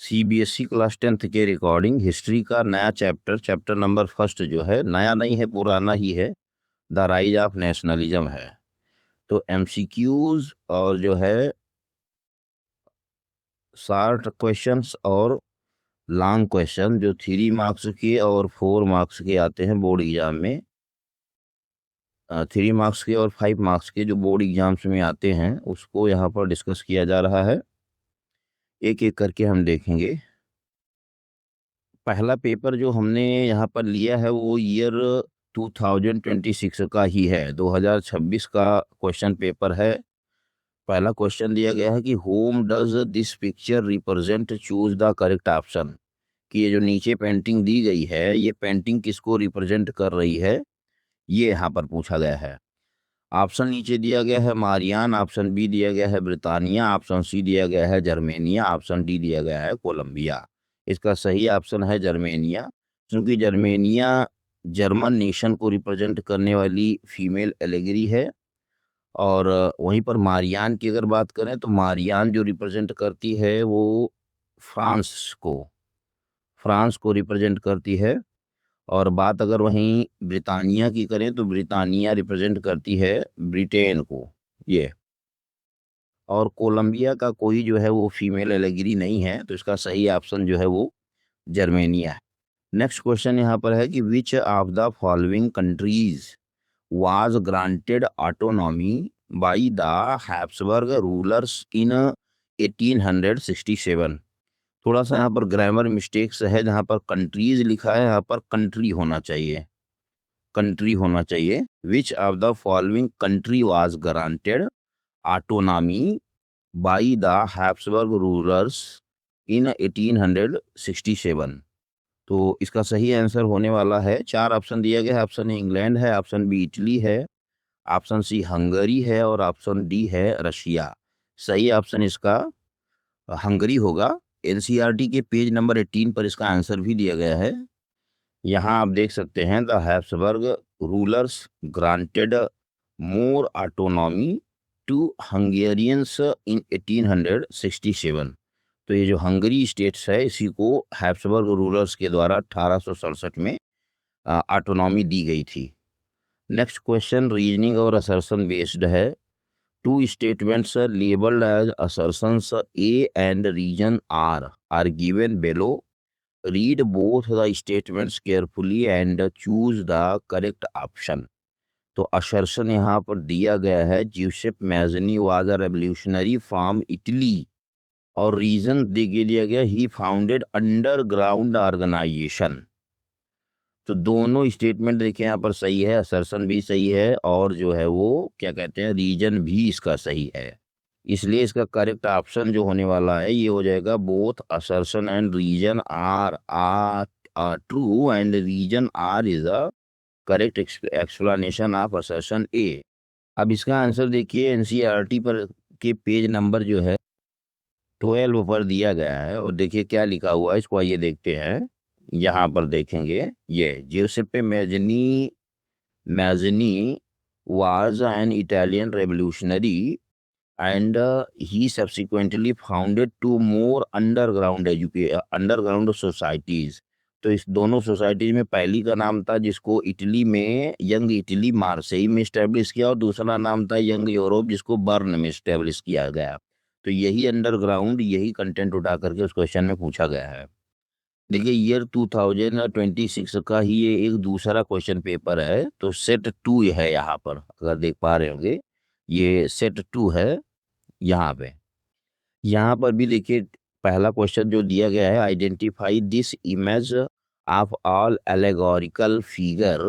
CBSE class 10th के recording history का नया चैप्टर नंबर फर्स्ट जो है, नया नहीं है, पुराना ही है, द राइज ऑफ नेशनलिज्म है। तो एमसीक्यूज और जो है शॉर्ट क्वेश्चंस और लॉन्ग क्वेश्चन जो 3 मार्क्स के और 4 मार्क्स के आते हैं बोर्ड एग्जाम में, 3 मार्क्स के और 5 मार्क्स के जो बोर्ड एग्जाम्स में आते हैं, उसको यहाँ पर डिस्कस किया जा रहा है। एक एक करके हम देखेंगे। पहला पेपर जो हमने यहाँ पर लिया है वो ईयर 2026 का ही है, 2026 का क्वेश्चन पेपर है। पहला क्वेश्चन दिया गया है कि home does this picture represent, choose the correct option. कि ये जो नीचे पेंटिंग दी गई है, ये पेंटिंग किसको रिप्रेजेंट कर रही है, ये यहाँ पर पूछा गया है। ऑप्शन नीचे दिया गया है मारियान, ऑप्शन बी दिया गया है ब्रिटानिया, ऑप्शन सी दिया गया है जर्मेनिया, ऑप्शन डी दिया गया है कोलंबिया। इसका सही ऑप्शन है जर्मेनिया, क्योंकि जर्मेनिया जर्मन नेशन को रिप्रेजेंट करने वाली फीमेल एलेगरी है। और वहीं पर मारियान की अगर बात करें तो मारियान जो रिप्रेजेंट करती है वो फ्रांस को फ्रांस को रिप्रेजेंट करती है। और बात अगर वहीं ब्रिटानिया की करें तो ब्रिटानिया रिप्रेजेंट करती है ब्रिटेन को, ये। और कोलंबिया का कोई जो है वो फीमेल एलेगरी नहीं है, तो इसका सही ऑप्शन जो है वो जर्मेनिया है। नेक्स्ट क्वेश्चन यहाँ पर है कि which of the following countries was granted autonomy by the Habsburg rulers इन 1867। थोड़ा सा यहाँ पर ग्रामर मिस्टेक्स है, जहाँ पर कंट्रीज लिखा है, यहाँ पर कंट्री होना चाहिए, कंट्री होना चाहिए। Which of the following country was granted autonomy by the Habsburg rulers इन 1867। तो इसका सही आंसर होने वाला है, 4 ऑप्शन दिया गया है। ऑप्शन ए इंग्लैंड है, ऑप्शन बी इटली है, ऑप्शन सी हंगरी है और ऑप्शन डी है रशिया। सही ऑप्शन इसका हंगरी होगा। एनसीईआरटी के पेज नंबर 18 पर इसका आंसर भी दिया गया है। यहाँ आप देख सकते हैं, the Habsburg rulers granted more autonomy to Hungarians in 1867। तो ये जो हंगरी स्टेट्स है, इसी को हैब्सबर्ग रूलर्स के द्वारा 1867 में ऑटोनॉमी दी गई थी। नेक्स्ट क्वेश्चन रीजनिंग और असर्शन बेस्ड है। Two statements labelled as assertions A and reason are given below. Read both the statements carefully and choose the correct option. तो असर्शन यहाँ पर दिया गया है, Giuseppe Mazzini was a revolutionary from Italy. और reason दिया गया, ही फाउंडेड अंडरग्राउंड ऑर्गेनाइजेशन। तो दोनों स्टेटमेंट देखिए यहाँ पर सही है, असर्शन भी सही है और जो है वो क्या कहते हैं, रीजन भी इसका सही है। इसलिए इसका करेक्ट ऑप्शन जो होने वाला है ये हो जाएगा both assertion and reason are true and reason R is a correct explanation of assertion A. अब इसका आंसर देखिए, एनसीईआरटी पर के पेज नंबर जो है 12 पर दिया गया है, और देखिए क्या लिखा हुआ है, इसको आइए देखते हैं। यहाँ पर देखेंगे, ये ज्यूसेप्पे Mazzini was an Italian revolutionary and he subsequently founded two more underground societies। तो इस दोनों सोसाइटीज में पहली का नाम था जिसको इटली में यंग इटली मार्सेई में स्टैब्लिश किया, और दूसरा नाम था यंग यूरोप जिसको बर्न में स्टैब्लिश किया गया। तो यही अंडरग्राउंड, यही कंटेंट उठा करके उस क्वेश्चन में पूछा गया है। देखिए ईयर 2026 का ही ये एक दूसरा क्वेश्चन पेपर है, तो सेट 2 है यहाँ पर, अगर देख पा रहे होंगे ये सेट 2 है। यहाँ पर भी देखिए पहला क्वेश्चन जो दिया गया है, identify this image of all allegorical figure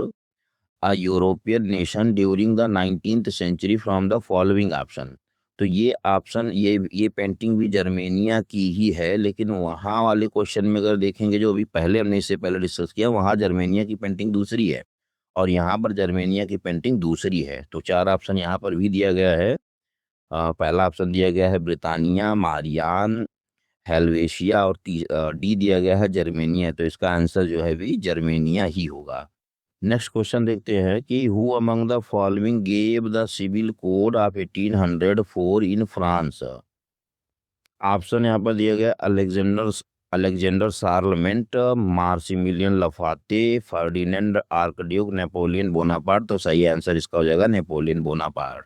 a European nation during the 19th century from the following option. तो ये ऑप्शन, ये पेंटिंग भी जर्मेनिया की ही है, लेकिन वहाँ वाले क्वेश्चन में अगर देखेंगे जो अभी पहले हमने इससे पहले डिस्कस किया, वहाँ जर्मेनिया की पेंटिंग दूसरी है और यहाँ पर जर्मेनिया की पेंटिंग दूसरी है। तो 4 ऑप्शन यहाँ पर भी दिया गया है। पहला ऑप्शन दिया गया है ब्रिटानिया, मारियान, हेल्वेशिया और डी दिया गया है जर्मेनिया। तो इसका आंसर जो है भी जर्मेनिया ही होगा। नेक्स्ट क्वेश्चन देखते हैं कि who among the following gave the civil code of 1804 in France. Option यहाँ पर दिया गया Alexander Charlemagne, Maximilian Lafayette, Ferdinand archduke, Napoleon Bonaparte. तो सही आंसर इसका हो जाएगा नेपोलियन बोनापार्ट।